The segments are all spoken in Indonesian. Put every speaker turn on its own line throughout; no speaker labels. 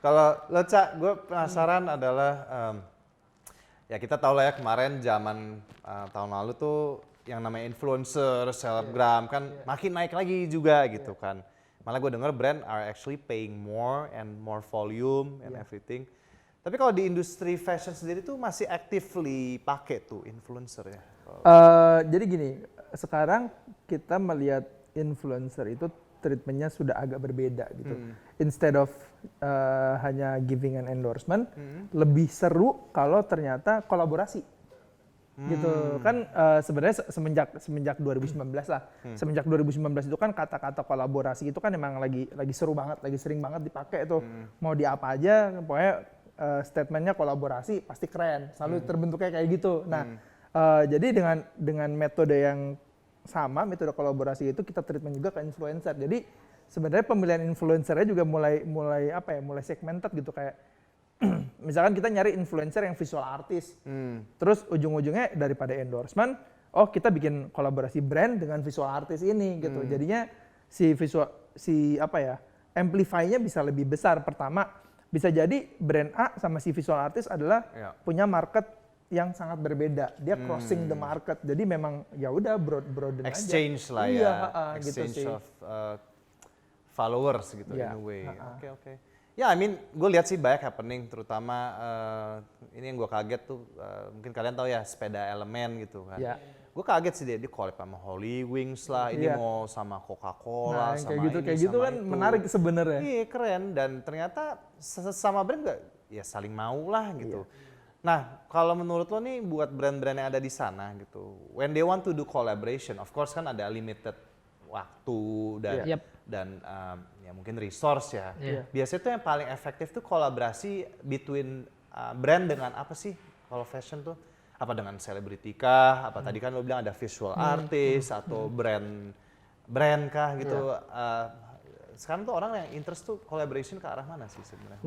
Kalau lo Cak, gue penasaran adalah ya kita tahu lah ya kemarin zaman tahun lalu tuh yang namanya influencer, selebgram kan makin naik lagi juga gitu kan. Malah gue denger brand are actually paying more and more volume and everything. Tapi kalau di industri fashion sendiri tuh masih actively pakai tuh influencer ya?
Jadi gini, sekarang kita melihat influencer itu treatmentnya sudah agak berbeda gitu. Instead of hanya giving an endorsement, lebih seru kalau ternyata kolaborasi. Gitu kan sebenarnya semenjak 2019 lah. Semenjak 2019 itu kan kata-kata kolaborasi itu kan emang lagi seru banget, lagi sering banget dipakai tuh. Mau di apa aja, pokoknya statementnya kolaborasi pasti keren. Selalu terbentuknya kayak gitu. Nah, jadi dengan metode yang sama, metode kolaborasi itu kita treatment juga ke influencer. Jadi sebenarnya pemilihan influencernya juga mulai segmented gitu kayak misalkan kita nyari influencer yang visual artist, terus ujung-ujungnya daripada endorsement, oh kita bikin kolaborasi brand dengan visual artist ini gitu. Jadinya amplify-nya bisa lebih besar. Pertama, bisa jadi brand A sama si visual artist adalah punya market yang sangat berbeda. Dia crossing the market. Jadi memang ya udah broaden aja.
Exchange lah ya. Exchange
gitu
of followers gitu in a way. Oke. Ya, gue lihat sih banyak happening, terutama ini yang gue kaget tuh, mungkin kalian tahu ya sepeda elemen gitu kan. Gue kaget sih dia collab sama Holy Wings lah, ini mau sama Coca-Cola, sama
kayak gitu kan
itu.
menarik sebenarnya.
Iya keren, dan ternyata sesama brand juga ya saling mau lah gitu. Nah, kalau menurut lo nih buat brand-brand yang ada di sana gitu, when they want to do collaboration, of course kan ada limited waktu dan ya mungkin resource ya. Biasanya tuh yang paling efektif tuh kolaborasi between brand dengan apa sih kalau fashion tuh? Apa dengan selebriti kah? Apa tadi kan lo bilang ada visual artist atau brand kah gitu? Sekarang tuh orang yang interest tuh collaboration ke arah mana sih sebenarnya?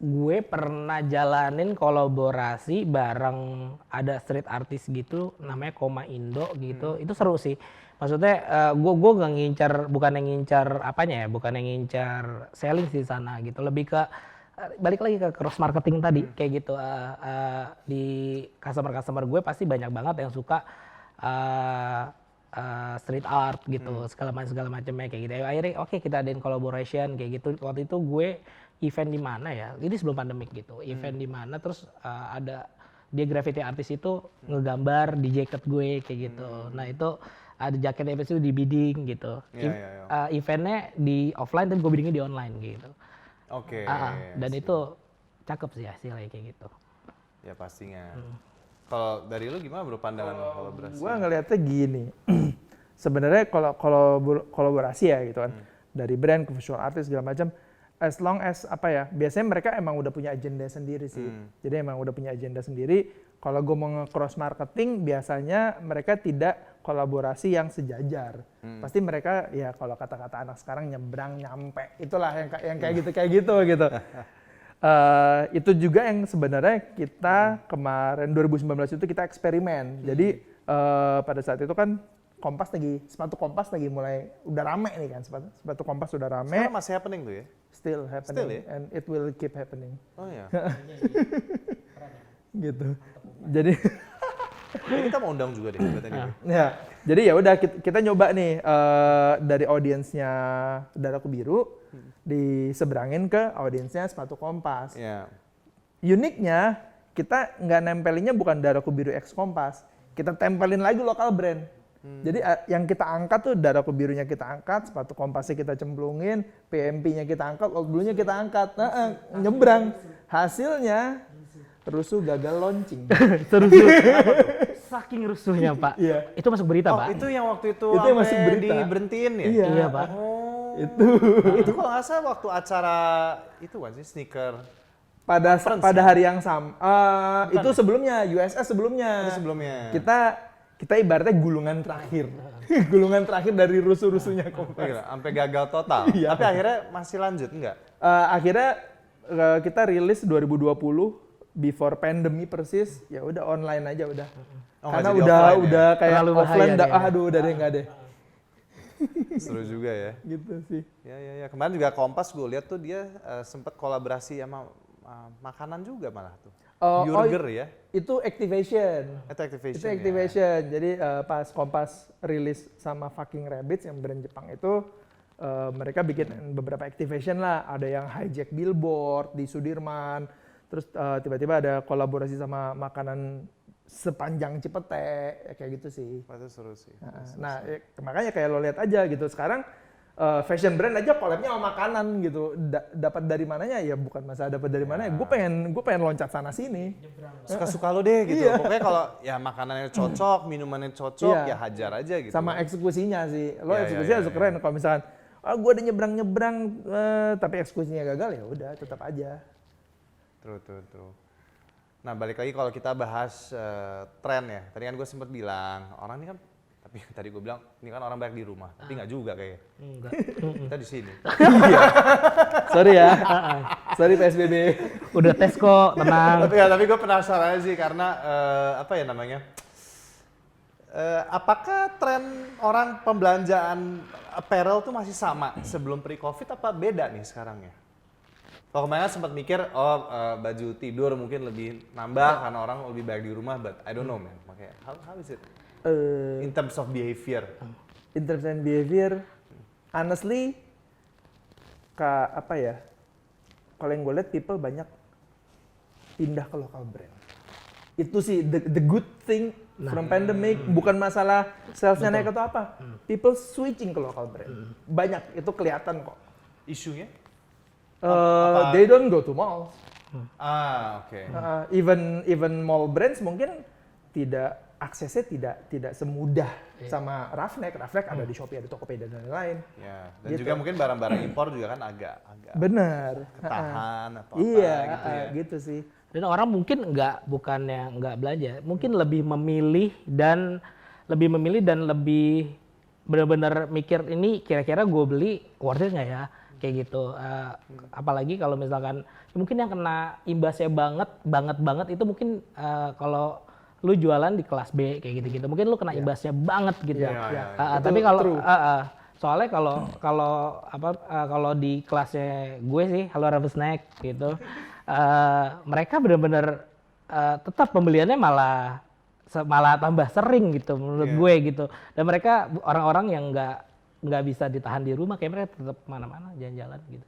Gue pernah jalanin kolaborasi bareng ada street artist gitu namanya Koma Indo gitu. Itu seru sih. Maksudnya gue nggak bukan yang ngincar apanya ya, bukan yang ngincar selling di sana gitu. Lebih ke balik lagi ke cross marketing tadi kayak gitu. Di customer gue pasti banyak banget yang suka street art gitu, segala macamnya kayak gitu. Akhirnya oke, kita adain collaboration kayak gitu. Waktu itu gue event di mana ya? Ini sebelum pandemik gitu. Event di mana terus ada dia graffiti artis itu ngegambar di jaket gue kayak gitu. Nah, itu ada jaket itu di bidding gitu. Eventnya di offline tapi gue biddingnya di online gitu.
Oke.
Dan itu cakep sih hasilnya kayak gitu.
Ya pastinya. Kalau dari lu gimana bro pandangan kolaborasi?
Gue ngelihatnya gini, sebenarnya kalau kolaborasi ya gitu kan, dari brand ke visual artist segala macam, as long as biasanya mereka emang udah punya agenda sendiri sih. Jadi emang udah punya agenda sendiri. Kalau gue mau nge-cross marketing, biasanya mereka tidak kolaborasi yang sejajar. Pasti mereka ya kalau kata-kata anak sekarang nyebrang nyampe, itulah yang kayak gitu. Itu juga yang sebenarnya kita kemarin 2019 itu kita eksperimen. Jadi pada saat itu kan sepatu Kompas lagi mulai udah rame nih kan, sepatu Kompas udah rame.
Sekarang masih happening tuh ya?
Still happening and it will keep happening.
Oh ya.
Gitu. Jadi
kita mau undang juga deh
ya, jadi ya udah kita nyoba nih dari audiensnya Daraku Biru diseberangin ke audiensnya sepatu Kompas. Uniknya kita nggak nempelinnya bukan Daraku Biru X Kompas, kita tempelin lagi lokal brand. Jadi yang kita angkat tuh Daraku Birunya kita angkat, sepatu Kompasnya kita cemplungin, PMP-nya kita angkat, Old Blue-nya kita angkat, nyebrang. Hasilnya rusuh gagal launching.
Saking rusuhnya Pak. Itu masuk berita Pak.
Itu yang waktu itu
yang masuk berita.
Diberhentiin ya?
Iya Pak.
Itu kalau nggak salah waktu acara itu kan sih sneaker.
Pada hari yang sama. Itu sebelumnya USS sebelumnya.
Itu sebelumnya.
Kita ibaratnya gulungan terakhir. Gulungan terakhir dari rusuh-rusuhnya Kompas.
Sampai gagal total. Tapi akhirnya masih lanjut enggak?
Akhirnya kita rilis 2020 before pandemi persis, ya udah online aja udah. Karena udah kayak offline udah deh enggak deh.
Seru juga ya.
Gitu sih.
Ya. Kemarin juga Kompas gue lihat tuh dia sempat kolaborasi sama makanan juga malah tuh. Burger ya.
Itu activation.
Itu activation.
Itu activation. Jadi pas Kompas rilis sama Fucking Rabbits yang brand Jepang itu mereka bikin beberapa activation lah. Ada yang hijack billboard di Sudirman. Terus tiba-tiba ada kolaborasi sama makanan sepanjang Cipete, kayak gitu sih.
Itu seru sih.
Nah, makanya kayak lo lihat aja gitu. Sekarang fashion brand aja collab-nya sama makanan gitu. Dapat dari mananya ya bukan masalah dapat dari mana ya. Gue pengen loncat sana sini.
Suka-suka lo deh gitu. Pokoknya kalau ya makanannya cocok, minumannya cocok, ya hajar aja gitu.
Sama eksekusinya sih. Lo eksekusinya harus
iya.
keren. Kalau misalkan gue udah nyebrang-nyebrang tapi eksekusinya gagal ya udah tetap aja.
True. Nah balik lagi kalau kita bahas tren ya. Tadi kan gue sempat bilang orang ini kan, tapi tadi gue bilang ini kan orang banyak di rumah, tapi nggak juga kayaknya.
Enggak.
Kita di sini.
Sorry ya. Sorry PSBB.
Udah tes kok, tenang.
tapi gue penasaran aja sih karena apa ya namanya? Apakah tren orang pembelanjaan apparel tuh masih sama sebelum pre-COVID apa beda nih sekarang ya? Kalau kemarin sempat mikir, baju tidur mungkin lebih nambah karena orang lebih banyak di rumah, but I don't know man. Makanya, how is it? In terms of behavior?
In terms of behavior, honestly, apa ya? Kalau yang gue lihat people banyak pindah ke local brand. Itu sih the good thing from pandemic, bukan masalah salesnya naik atau apa. People switching ke local brand. Banyak, itu kelihatan kok.
Isunya?
They don't go to malls.
Oke.
Even mall brands mungkin aksesnya tidak semudah sama Roughneck. Roughneck ada di Shopee, ada Tokopedia dan lain-lain.
Ya, dan
Gitu.
juga mungkin barang-barang impor juga kan agak
Benar.
ketahan atau
Iya,
apa gitu ya.
gitu sih.
Dan orang mungkin bukannya nggak belanja, mungkin lebih memilih dan lebih benar-benar mikir ini kira-kira gue beli worth it nggak ya, kayak gitu. Apalagi kalau misalkan mungkin yang kena imbasnya banget itu mungkin kalau lu jualan di kelas B kayak gitu-gitu, mungkin lu kena imbasnya banget gitu. Tapi kalau soalnya kalau di kelasnya gue sih Halo Raffle Snack gitu, mereka benar-benar tetap pembeliannya malah tambah sering gitu menurut gue gitu. Dan mereka orang-orang yang nggak bisa ditahan di rumah, kayak mereka tetap mana-mana jalan-jalan gitu.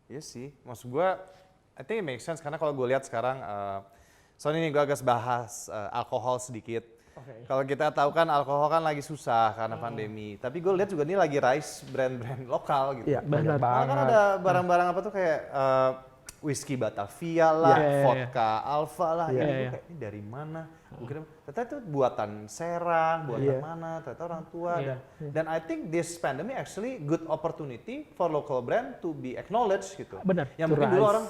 Iya sih, maksud gue I think it makes sense karena kalau gue lihat sekarang soalnya ini gue agak bahas alkohol sedikit. Kalau kita tahu kan alkohol kan lagi susah karena pandemi. Tapi gue lihat juga ini lagi rise brand-brand lokal gitu.
Iya, benar banget.
Kan ada barang-barang apa tuh kayak whisky Batavia lah, vodka Alpha lah. Gue kayak ini dari mana? Gue kira ternyata itu buatan Serang, buatan mana? Ternyata orang tua. Dan I think this pandemic actually good opportunity for local brand to be acknowledged gitu.
Benar.
Yang mungkin dulu orang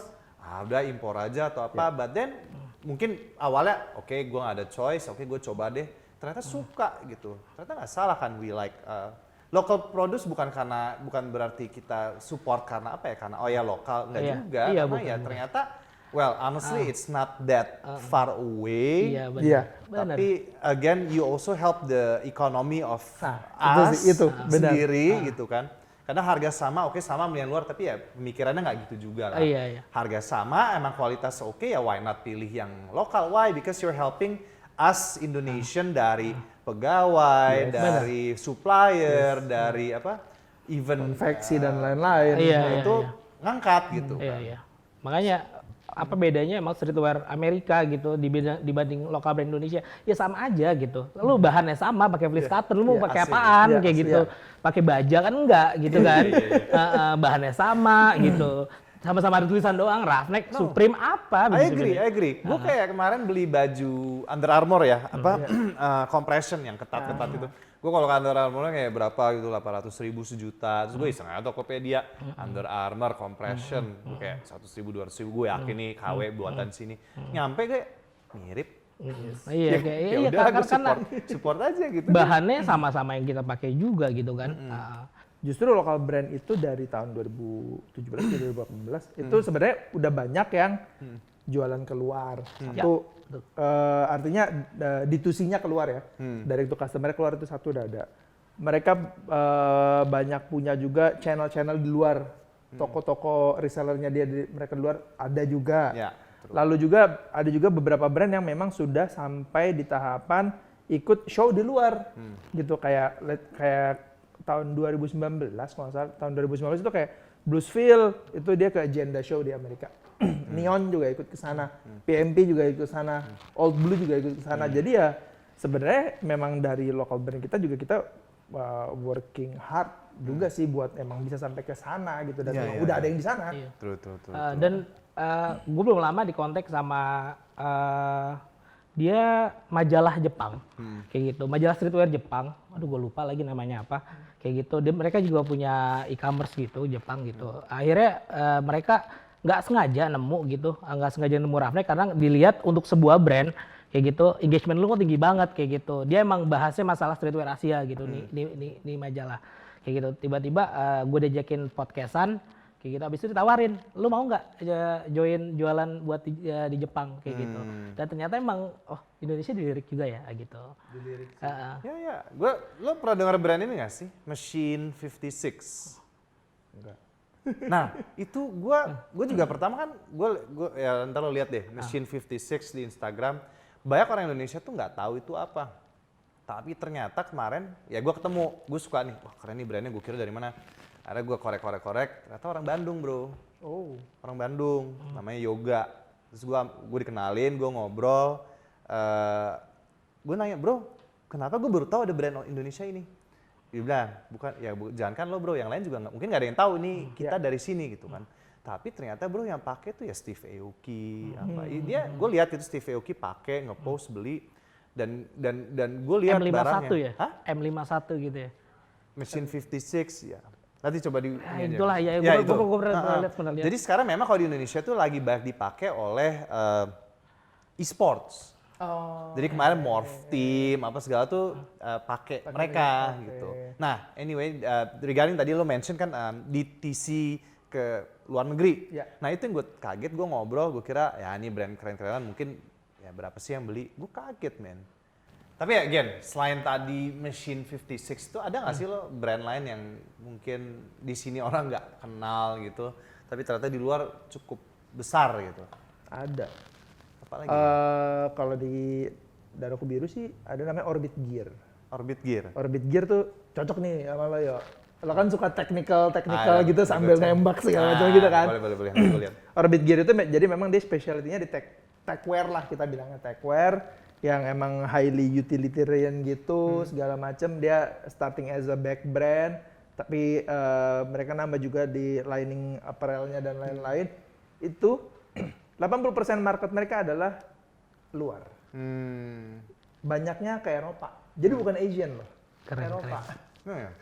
udah impor aja atau apa, but then mungkin awalnya oke, gue gak ada choice, oke gue coba deh, ternyata suka gitu, ternyata nggak salah kan, we like local produce bukan berarti kita support karena apa ya, karena oh ya lokal, enggak juga, karena ya ternyata well honestly it's not that far away, tapi again you also help the economy of us sendiri gitu kan. Karena harga sama, oke sama beli yang luar, tapi ya pemikirannya nggak gitu juga lah. Harga sama, emang kualitas oke, ya why not pilih yang lokal? Why? Because you're helping us Indonesian dari pegawai, dari supplier, dari apa, even
konveksi dan lain-lain.
Itu ngangkat gitu.
Makanya apa bedanya emang streetwear Amerika gitu dibanding lokal brand Indonesia? Ya sama aja gitu. Lu bahannya sama, pakai fleece cutter, lu mau pakai apaan kayak gitu. Pakai baja kan enggak gitu kan. Bahannya sama gitu. Sama-sama ada tulisan doang, Roughneck, Supreme apa
I agree. Gue kayak kemarin beli baju Under Armour ya, compression yang ketat-ketat itu. Gue kalau ke Under Armour kayak berapa gitu, 800.000 sejuta. Terus gue iseng aja Tokopedia, Under Armour compression, kayak 100.000 200.000, gue yakin nih KW buatan sini. Nyampe kayak mirip.
Iya,
kan support aja gitu.
Bahannya sama-sama yang kita pakai juga gitu kan.
Justru lokal brand itu dari tahun 2017 2018 itu sebenarnya udah banyak yang jualan keluar. Satu artinya D2C-nya keluar ya. Dari itu customer keluar itu satu udah ada. mereka banyak punya juga channel-channel di luar. Toko-toko resellernya mereka di luar ada juga.
Ya, true.
Lalu juga ada juga beberapa brand yang memang sudah sampai di tahapan ikut show di luar. Gitu kayak tahun 2019 kalau nggak salah, tahun 2019 itu kayak Bluesfield itu dia ke Agenda Show di Amerika. Neon juga ikut ke sana, PMP juga ikut ke sana, Old Blue juga ikut ke sana. Jadi ya sebenarnya memang dari local brand kita juga kita working hard juga sih buat emang bisa sampai ke sana gitu dan udah ada yang di sana.
Iya.
True.
Dan gue belum lama di kontak sama dia majalah Jepang kayak gitu, majalah streetwear Jepang. Aduh gue lupa lagi namanya apa kayak gitu. Mereka juga punya e-commerce gitu Jepang gitu. Akhirnya mereka nggak sengaja nemu gitu, nggak sengaja nemu Rafne karena dilihat untuk sebuah brand kayak gitu engagement lu kok tinggi banget kayak gitu. Dia emang bahasnya masalah streetwear Asia gitu nih majalah kayak gitu. Tiba-tiba gue diajakin podcastan kayak gitu, abis itu ditawarin, lu mau nggak join jualan buat di Jepang kayak gitu. Dan ternyata emang Indonesia dilirik juga ya gitu.
Dilirik.
Ya. Lo pernah dengar brand ini nggak sih? Machine 56.
Enggak.
Nah, itu gue juga pertama kan gue ya ntar lo lihat deh Machine 56 di Instagram. Banyak orang Indonesia tuh nggak tahu itu apa. Tapi ternyata kemarin ya gue ketemu, gue suka nih, wah keren nih brandnya, gue kira dari mana. Akhirnya gue korek, ternyata orang Bandung bro.
Oh.
Orang Bandung, namanya Yoga. Terus gue dikenalin, gue ngobrol. Gue nanya, bro, kenapa gue baru tahu ada brand Indonesia ini? Dia bilang, bukan, ya jangan kan lo bro, yang lain juga mungkin nggak ada yang tahu nih kita dari sini gitu kan. Tapi ternyata bro yang pakai tuh ya Steve Aoki, gue lihat itu Steve Aoki pakai, ngepost, beli, dan gue lihat barangnya.
M51 ya?
Hah?
M51 gitu ya?
Machine 56 ya. Nanti coba di
itulah ya, gue pernah lihat.
Jadi sekarang memang kalau di Indonesia tuh lagi banyak dipakai oleh e-sports.
Oh.
Jadi kemarin Morph Team apa segala tuh pakai mereka gitu. Nah, anyway, regarding tadi lo mention kan DTC ke luar negeri.
Ya.
Nah, itu yang gue kaget, gue ngobrol, gue kira ya ini brand keren-kerenan mungkin ya berapa sih yang beli? Gue kaget, men. Tapi ya again, selain tadi Machine 56 itu ada nggak sih lo brand lain yang mungkin di sini orang nggak kenal gitu, tapi ternyata di luar cukup besar gitu?
Ada.
Apalagi?
Kalau di Daroku Biru sih ada namanya Orbit Gear.
Orbit Gear.
Orbit Gear tuh cocok nih sama lo yo. Lo kan suka technical gitu
ya,
sambil nembak segala macam gitu kan.
Boleh. Gue lihat.
Orbit Gear itu jadi memang dia specialty-nya di techwear lah, kita bilangnya techwear yang emang highly utilitarian gitu segala macam. Dia starting as a back brand tapi mereka nambah juga di lining apparel-nya dan lain-lain. Itu 80% market mereka adalah luar. Banyaknya ke Eropa. Jadi bukan Asian loh. Eropa.
Oh ya.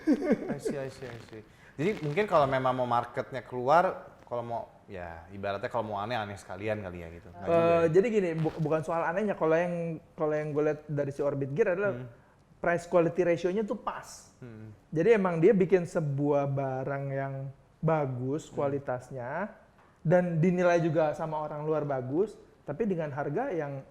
I see. Jadi mungkin kalau memang mau marketnya keluar, kalau mau ya ibaratnya kalau mau aneh sekalian kali ya gitu.
Jadi gini, bukan soal anehnya. Kalau yang gue lihat dari si Orbit Gear adalah price quality ratio-nya tuh pas. Jadi emang dia bikin sebuah barang yang bagus kualitasnya dan dinilai juga sama orang luar bagus, tapi dengan harga yang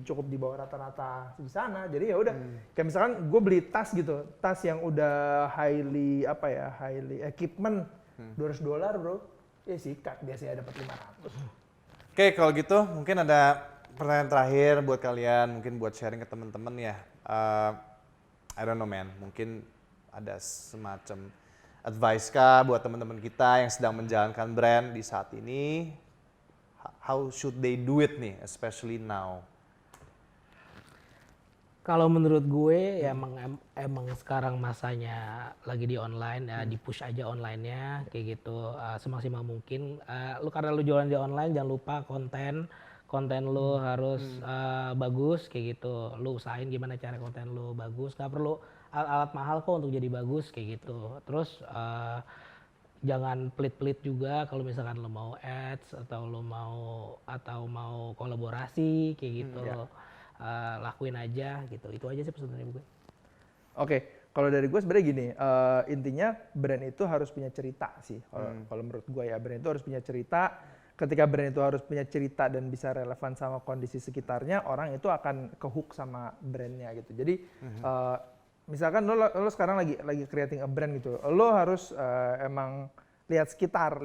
cukup di bawah rata-rata di sana. Jadi ya udah, kayak misalkan gue beli tas gitu, tas yang udah highly equipment, $200 bro. Ya sikat biasanya dapat 500.
Oke, kalau gitu mungkin ada pertanyaan terakhir buat kalian, mungkin buat sharing ke teman-teman ya. I don't know man, mungkin ada semacam advice kah buat teman-teman kita yang sedang menjalankan brand di saat ini? How should they do it nih, especially now?
Kalau menurut gue ya emang sekarang masanya lagi di online ya, di-push aja online-nya kayak gitu semaksimal mungkin. Karena lu jualan di online jangan lupa konten lu harus bagus kayak gitu. Lu usahain gimana cara konten lu bagus. Gak perlu alat mahal kok untuk jadi bagus kayak gitu. Terus jangan pelit-pelit juga kalau misalkan lu mau ads atau lu mau kolaborasi kayak gitu. Lakuin aja gitu. Itu aja sih sebenarnya gue.
Oke, kalau dari gue sebenarnya gini, intinya brand itu harus punya cerita sih. Kalau menurut gue ya, brand itu harus punya cerita. Ketika brand itu harus punya cerita dan bisa relevan sama kondisi sekitarnya, orang itu akan ke-hook sama brandnya gitu. Jadi misalkan lo sekarang lagi creating a brand gitu, lo harus emang lihat sekitar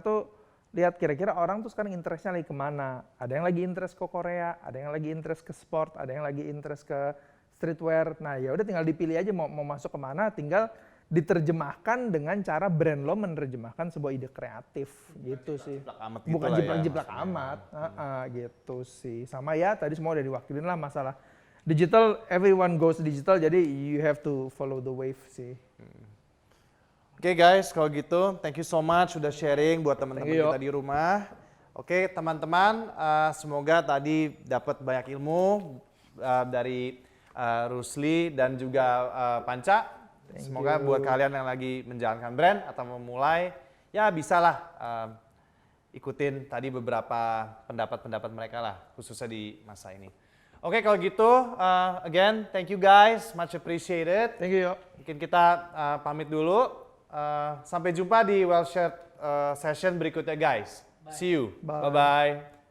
tuh, lihat kira-kira orang tuh sekarang interestnya lagi kemana. Ada yang lagi interest ke Korea, ada yang lagi interest ke sport, ada yang lagi interest ke streetwear. Nah ya udah tinggal dipilih aja mau masuk kemana, tinggal diterjemahkan dengan cara brand lo menerjemahkan sebuah ide kreatif gitu sih. Bukan jiplak-jiplak amat, gitu sih. Sama ya tadi semua udah diwakilin lah masalah digital, everyone goes digital, jadi you have to follow the wave sih.
Oke guys, kalau gitu thank you so much sudah sharing buat teman-teman kita di rumah. Oke teman-teman, semoga tadi dapat banyak ilmu dari Rusli dan juga Panca. Semoga buat kalian yang lagi menjalankan brand atau memulai, ya bisalah ikutin tadi beberapa pendapat-pendapat mereka lah, khususnya di masa ini. Oke kalau gitu, again thank you guys, much appreciated.
Thank you.
Mungkin kita pamit dulu. Sampai jumpa di Well Shared session berikutnya guys. See you. Bye-bye.